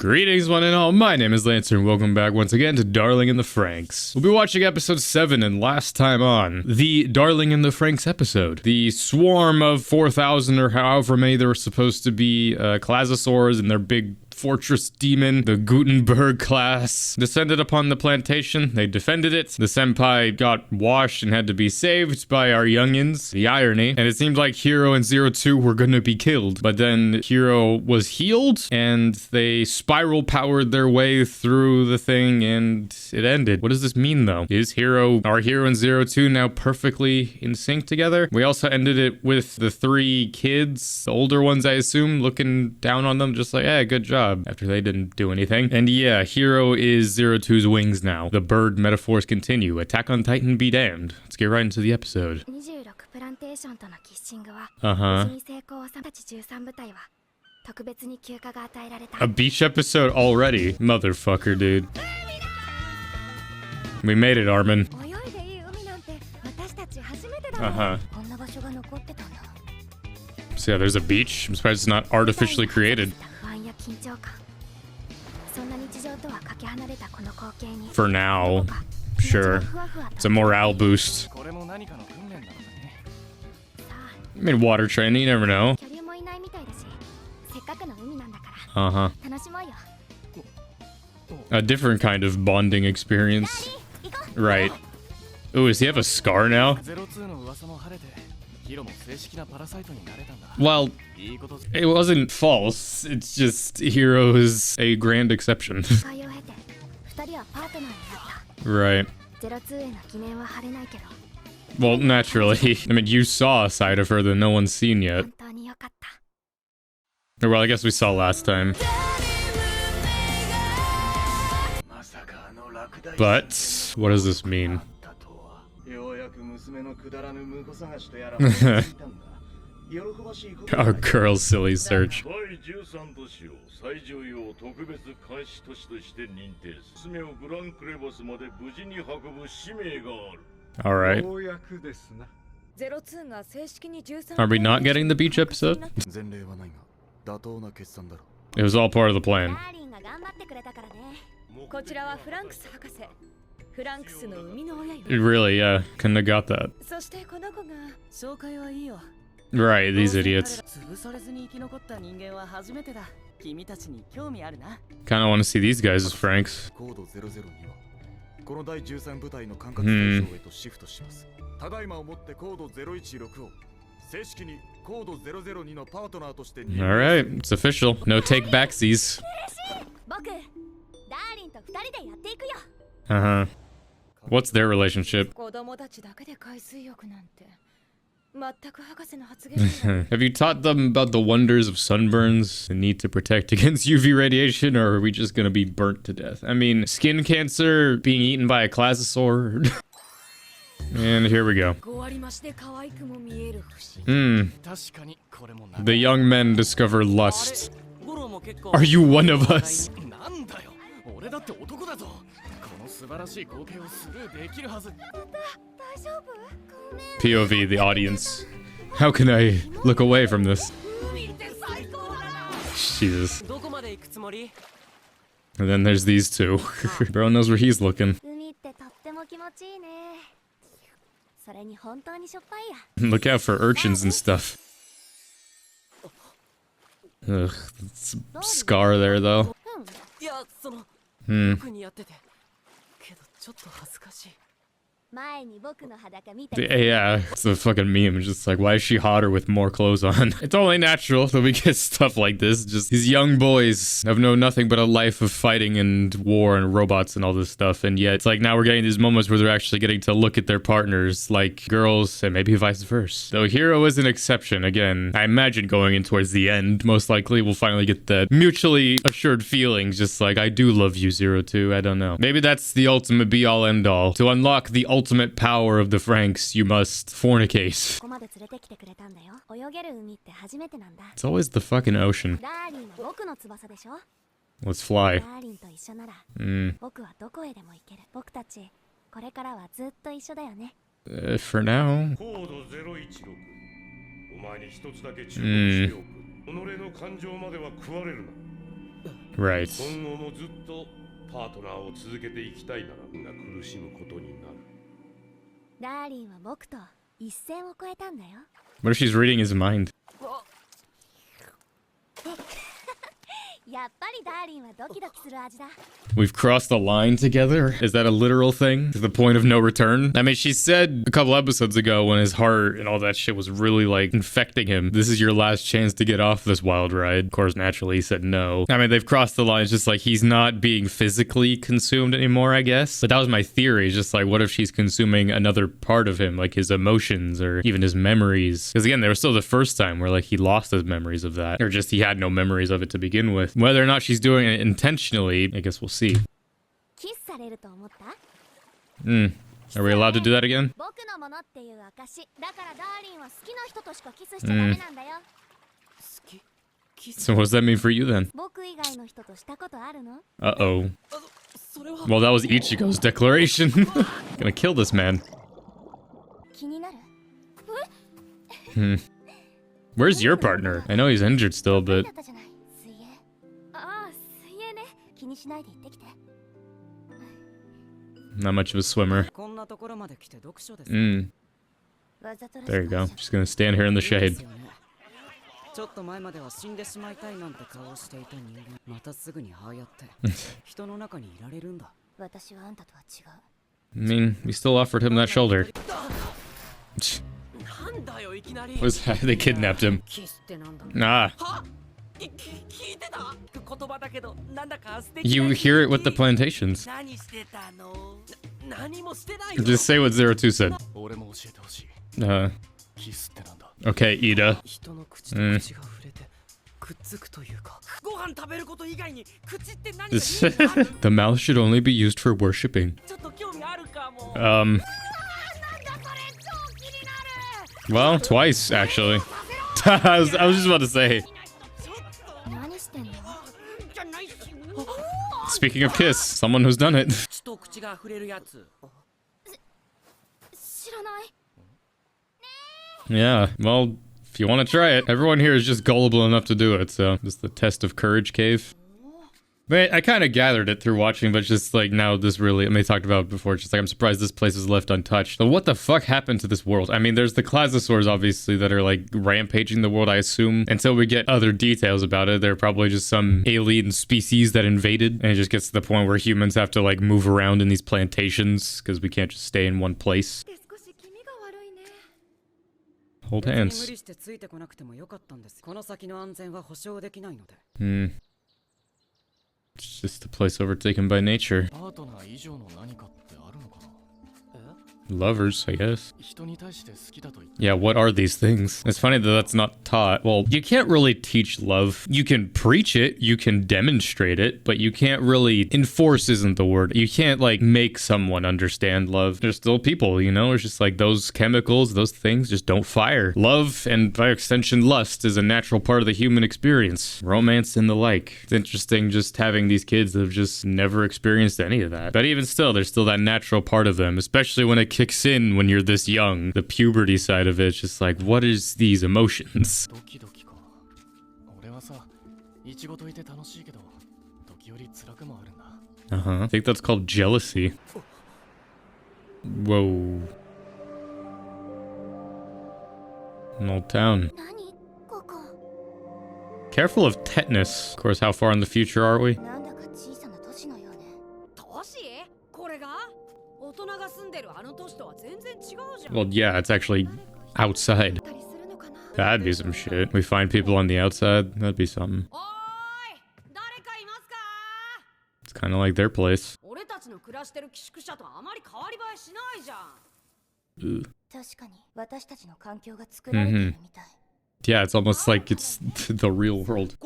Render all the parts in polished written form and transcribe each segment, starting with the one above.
Greetings one and all, my name is Lancer and welcome back once again to Darling in the FranXX. We'll be watching episode 7 and last time on, the Darling in the FranXX episode. The swarm of 4,000 or however many there were supposed to be Clazosaurs and their big fortress demon, the Gutenberg class, descended upon the plantation. They defended it. The senpai got washed and had to be saved by our youngins. The irony. And it seemed like Hiro and 02 were gonna be killed. But then Hiro was healed and they spiral powered their way through the thing and it ended. What does this mean though? Is our Hiro and 02 now perfectly in sync together? We also ended it with the 3 kids, the older ones I assume, looking down on them just like, hey, good job. After they didn't do anything. And yeah, Hiro is 02's wings now. The bird metaphors continue. Attack on Titan be damned. Let's get right into the episode. A beach episode already? Motherfucker, dude. We made it, Armin. So yeah, there's a beach. I'm surprised it's not artificially created. For now, sure. It's a morale boost. I mean, water training, you never know. A different kind of bonding experience. Right. Ooh, does he have a scar now? Well, it wasn't false. It's just Hiro is a grand exception. Right. Well, naturally. I mean, you saw a side of her that no one's seen yet. Well, I guess we saw last time. But, what does this mean? Our girl's silly search. Alright. Are we not getting the beach episode? It was all part of the plan. Really, yeah. Couldn't have got that. Right, these idiots. Kinda want to see these guys as FranXX. Alright, it's official. No take backsies. What's their relationship? Have you taught them about the wonders of sunburns, the need to protect against UV radiation, or are we just gonna be burnt to death? I mean, skin cancer, being eaten by a clazosaur. And here we go. The young men discover lust. Are you one of us? POV, the audience. How can I look away from this? Jesus. And then there's these two. Bro knows where he's looking. Look out for urchins and stuff. Ugh, it's a scar there though. Yeah, it's a fucking meme. It's just like, why is she hotter with more clothes on? It's only natural that we get stuff like this. Just these young boys have known nothing but a life of fighting and war and robots and all this stuff. And yet, it's like now we're getting these moments where they're actually getting to look at their partners like girls and maybe vice versa. So Hiro is an exception. Again, I imagine going in towards the end, most likely we'll finally get that mutually assured feelings. Just like, I do love you, 02. I don't know. Maybe that's the ultimate be all end all. To unlock the ultimate power of the FranXX, you must fornicate. It's always the fucking ocean. Let's fly. For now. Right. 今後もずっとパートナーを続けていきたいなら苦しむことになる。ダーリンは僕と一線を越えたんだよ。What if she's reading his mind? やっぱりダーリンはドキドキする味だ。 We've crossed the line together? Is that a literal thing? To the point of no return? I mean, she said a couple episodes ago when his heart and all that shit was really like infecting him, this is your last chance to get off this wild ride. Of course, naturally he said no. I mean, they've crossed the line. It's just like he's not being physically consumed anymore, I guess. But that was my theory. It's just like, what if she's consuming another part of him, like his emotions or even his memories? Because again, there was still the first time where like he lost his memories of that, or just he had no memories of it to begin with. Whether or not she's doing it intentionally, I guess we'll see. Are we allowed to do that again? So what does that mean for you then? Uh-oh. Well, that was Ichigo's declaration. Gonna kill this man. Where's your partner? I know he's injured still, but... Not much of a swimmer. There you go. Just gonna stand here in the shade. I mean, we still offered him that shoulder. Was they kidnapped him? Ah. You hear it with the plantations. Just say what 02 said. Okay, Ida. The mouth should only be used for worshipping. Well, twice, actually. I was just about to say. Speaking of kiss, someone who's done it. Yeah, well, if you want to try it, everyone here is just gullible enough to do it, so just the test of courage cave. But I kind of gathered it through watching, but just like now this really, I mean, I talked about it before, it's just like I'm surprised this place is left untouched. So what the fuck happened to this world? I mean, there's the Clasosaurs, obviously, that are like rampaging the world, I assume. Until we get other details about it, they're probably just some alien species that invaded. And it just gets to the point where humans have to like move around in these plantations because we can't just stay in one place. Hold hands. It's just a place overtaken by nature. Lovers, I guess. Yeah, what are these things? It's funny that that's not taught. Well, you can't really teach love. You can preach it, you can demonstrate it, but you can't really... Enforce isn't the word. You can't, like, make someone understand love. They're still people, you know? It's just like those chemicals, those things just don't fire. Love, and by extension lust, is a natural part of the human experience. Romance and the like. It's interesting just having these kids that have just never experienced any of that. But even still, there's still that natural part of them, especially when it kicks in when you're this young. The puberty side of it's just like, what is these emotions? I think that's called jealousy. Whoa. An old town. Careful of tetanus. Of course, how far in the future are we? Well, yeah, it's actually outside. That'd be some shit. We find people on the outside. That'd be something. It's kind of like their place. Yeah, it's almost like it's the real world.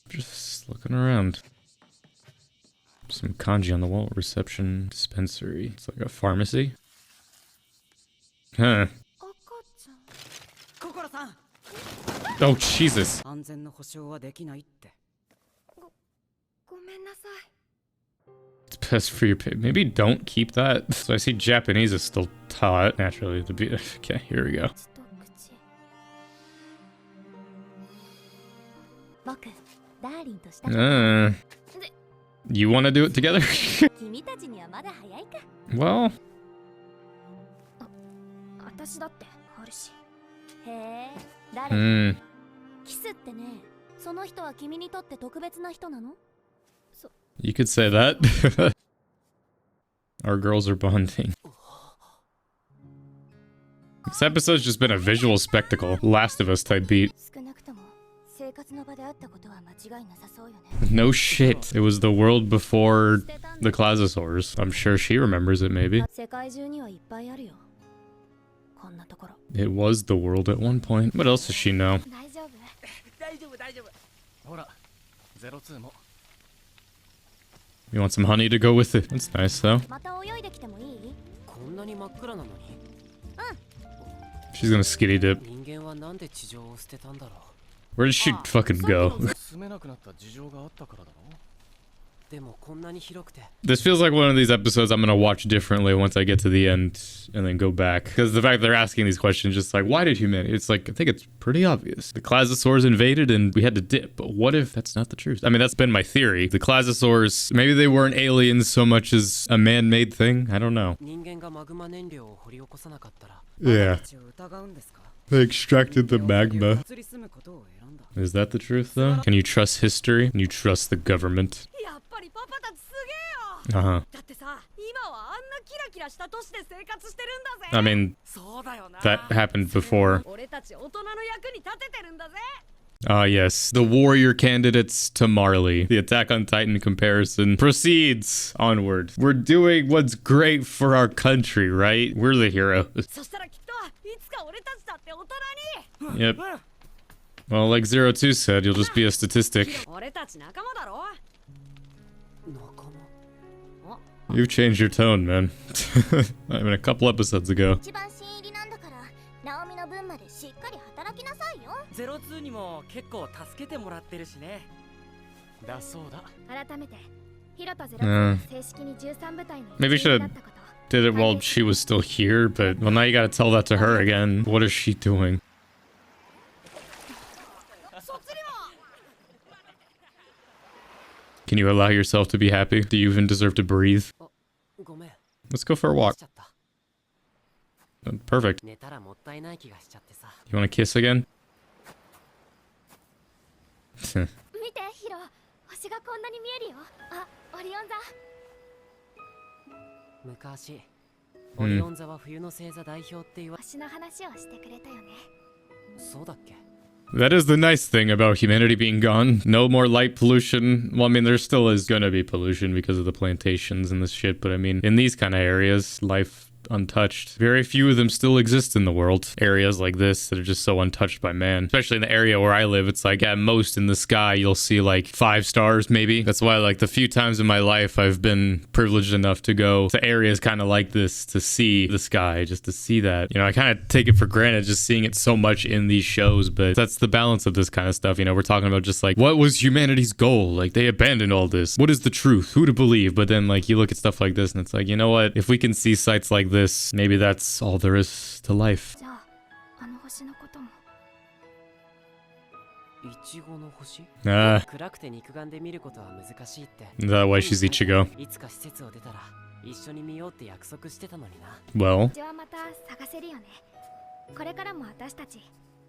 Just looking around. Some kanji on the wall. Reception, dispensary. It's like a pharmacy. Huh. Oh, Jesus. It's best for your pay. Maybe don't keep that. So I see Japanese is still taught. Naturally, to be... Okay, here we go. ダーリンとしたことは You want to do it together? 君たちにはまだ早いか Well, 私だってあるしへえ誰 hmm. キスってねその人は君にとって特別な人なの You could say that. Our girls are bonding. This episode's just been a visual spectacle. Last of Us type beat. 少なくとも生活の場であったことは間違いなさそうよね No shit. It was the world before the Clazosaurs. I'm sure she remembers it, maybe. 世界中にはいっぱいあるよこんなところ It was the world at one point. What else does she know? 大丈夫大丈夫大丈夫ほら02も You want some honey to go with it? That's nice, though. また泳いできてもいいこんなに真っ暗なのに She's gonna skitty dip. 人間はなんで地上を捨てたんだろ Where did she fucking go? う住めなくなった事情があったからだろでもこんなに広くて This feels like one of these episodes I'm gonna watch differently once I get to the end and then go back. Because the fact they're asking these questions, just like, why did humanity? It's like, I think it's pretty obvious. The Clazosaurs invaded and we had to dip. But what if that's not the truth? I mean, that's been my theory. The Clazosaurs, maybe they weren't aliens so much as a man-made thing. I don't know. 人間がマグマ燃料を掘り起こさなかったら Yeah. 私たちを疑うんですか They extracted the 人間は magma. 移り住むことを選んだ Is that the truth, though? Can you trust history? Can you trust the government? やっぱりパパたちすげえよ Uh-huh. だってさ今はあんなキラキラした都市で生活してるんだぜ I mean, そうだよな that happened before. 俺たち大人の役に立ててるんだぜ Ah, yes. The warrior candidates to Marley. The Attack on Titan comparison proceeds onward. We're doing what's great for our country, right? We're the heroes. そしたらきっといつか俺たちだって大人に Yep. Well, like Zero Two said, you'll just be a statistic. 俺たち仲間だろ仲間 You've changed your tone, man. I mean, a couple episodes ago. 一番新入りなんだからナオミの分までしっかり働きなさいよ02にも結構助けてもらってるしねだそうだ改めてヒロとゼロうん正式に13部隊の Maybe 一員になったこと Did it while she was still here, but well, now you gotta tell that to her again. What is she doing? Can you allow yourself to be happy? Do you even deserve to breathe? ごめん Let's go for a walk. しちゃった Perfect. 寝たらもったいない気がしちゃってさ You wanna kiss again? 見てヒロ星がこんなに見えるよあオリオン座昔オリオン座は冬の星座代表って言わ星の話をしてくれたよねそうだっけ That is the nice thing about humanity being gone. No more light pollution. Well, I mean, there still is gonna be pollution because of the plantations and this shit, but I mean, in these kind of areas, life untouched. Very few of them still exist in the world. Areas like this that are just so untouched by man. Especially in the area where I live, it's like at most in the sky, you'll see like 5 stars maybe. That's why like the few times in my life I've been privileged enough to go to areas kind of like this to see the sky, just to see that. You know, I kind of take it for granted just seeing it so much in these shows, but that's the balance of this kind of stuff. You know, we're talking about just like, what was humanity's goal? Like they abandoned all this. What is the truth? Who to believe? But then like you look at stuff like this and it's like, you know what? If we can see sights like this, maybe that's all there is to life. じゃああの星のこともイチゴの星 Ah, 暗くて肉眼で見ることは難しいって is that why she's Ichigo? いつか施設を出たら一緒に見ようって約束してたのにな Well, うちはまた探せるよねこれからも私たち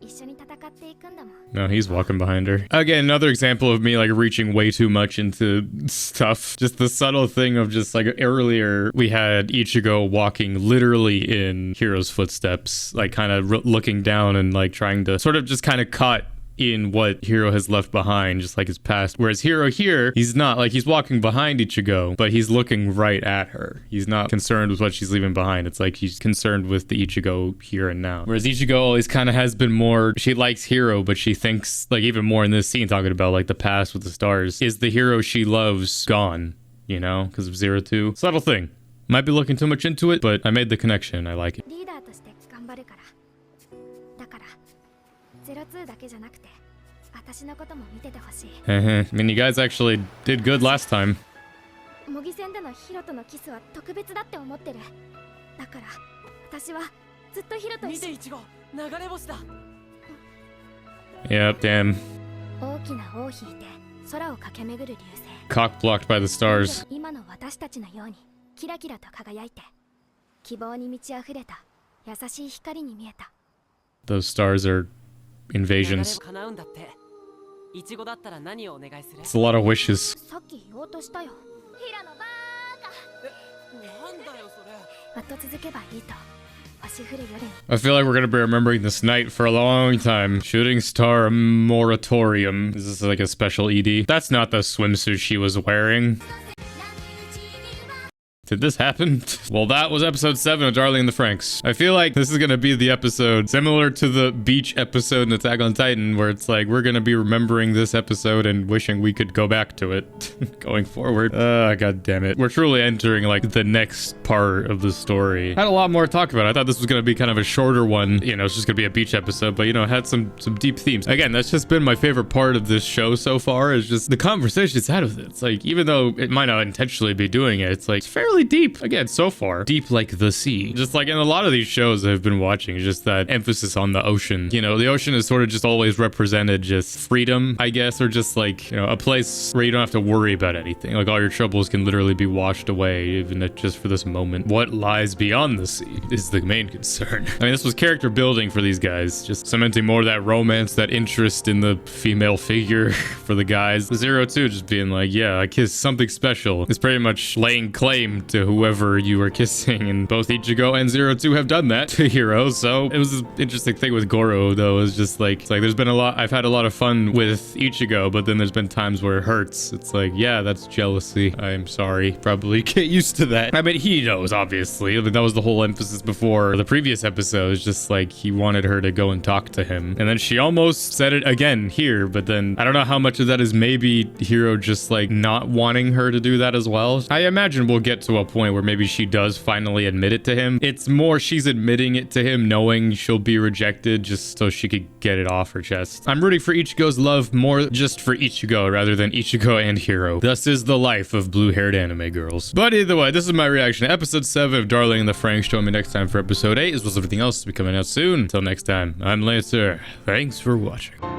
一緒に戦っていくんだもん no, he's walking behind her. Again, another example of me like reaching way too much into stuff. Just the subtle thing of just like earlier we had Ichigo walking literally in Hiro's footsteps, like kind of looking down and like trying to sort of just kind of caught in what Hiro has left behind, just like his past. Whereas Hiro here, he's not like he's walking behind Ichigo, but he's looking right at her. He's not concerned with what she's leaving behind. It's like he's concerned with the Ichigo here and now. Whereas Ichigo always kind of has been more, she likes Hiro, but she thinks like even more in this scene talking about like the past with the stars. Is the hero she loves gone, you know, because of 02? Subtle thing. Might be looking too much into it, but I made the connection. I like it. リーダーとして頑張るからだから02だけじゃなくて私のことも見ててほしい I mean, you guys actually did good last time. 模擬戦でのヒロとのキスは特別だって思ってるだから私はずっとヒロと見てイチゴ流れ星だ Yep, damn. 大きな尾を引いて空を駆け巡る流星 Cock blocked by the stars. 今の私たちのようにキラキラと輝いて希望に満ち溢れた優しい光に見えた Those stars are 流れ invasions. 叶うんだってイチゴだったら何をお願いする It's a lot of wishes. さっき言おうとしたよ平野バなんだよそれーカ後続けばいいと星降る夜に I feel like we're gonna be remembering this night for a long time. Shooting Star Moratorium. Is this like a special ED? That's not the swimsuit she was wearing. Did this happen? Well, that was episode 7 of Darling in the Franxx. I feel like this is gonna be the episode similar to the beach episode in Attack on Titan, where it's like we're gonna be remembering this episode and wishing we could go back to it going forward. God damn it. We're truly entering like the next part of the story. Had a lot more to talk about. I thought this was gonna be kind of a shorter one. You know, it's just gonna be a beach episode, but you know, it had some deep themes. Again, that's just been my favorite part of this show so far, is just the conversation it's had with it. It's like, even though it might not intentionally be doing it, it's like, it's fairly deep. Again, so far. Deep like the sea. Just like in a lot of these shows I've been watching, just that emphasis on the ocean. You know, the ocean is sort of just always represented just freedom, I guess, or just like, you know, a place where you don't have to worry about anything. Like all your troubles can literally be washed away, even if just for this moment. What lies beyond the sea is the main concern. I mean, this was character building for these guys, just cementing more of that romance, that interest in the female figure for the guys. 02 just being like, yeah, I kissed something special. It's pretty much laying claim to whoever you were kissing, and both Ichigo and 02 have done that to Hiro. So it was an interesting thing with Goro, though. It's just like, there's been a lot, I've had a lot of fun with Ichigo, but then there's been times where it hurts. It's like, yeah, that's jealousy. I'm sorry. Probably get used to that. I mean, he knows, obviously. I mean, that was the whole emphasis before the previous episode. It's just like he wanted her to go and talk to him, and then she almost said it again here, but then I don't know how much of that is maybe Hiro just like not wanting her to do that as well. I imagine we'll get to a point where maybe she does finally admit it to him. It's more she's admitting it to him knowing she'll be rejected just so she could get it off her chest. I'm rooting for Ichigo's love more just for Ichigo rather than Ichigo and Hiro. Thus is the life of blue-haired anime girls. But either way, this is my reaction to episode 7 of Darling in the Franxx. Join me next time for episode 8, as well as everything else to be coming out soon. Until next time, I'm Lancer. Thanks for watching.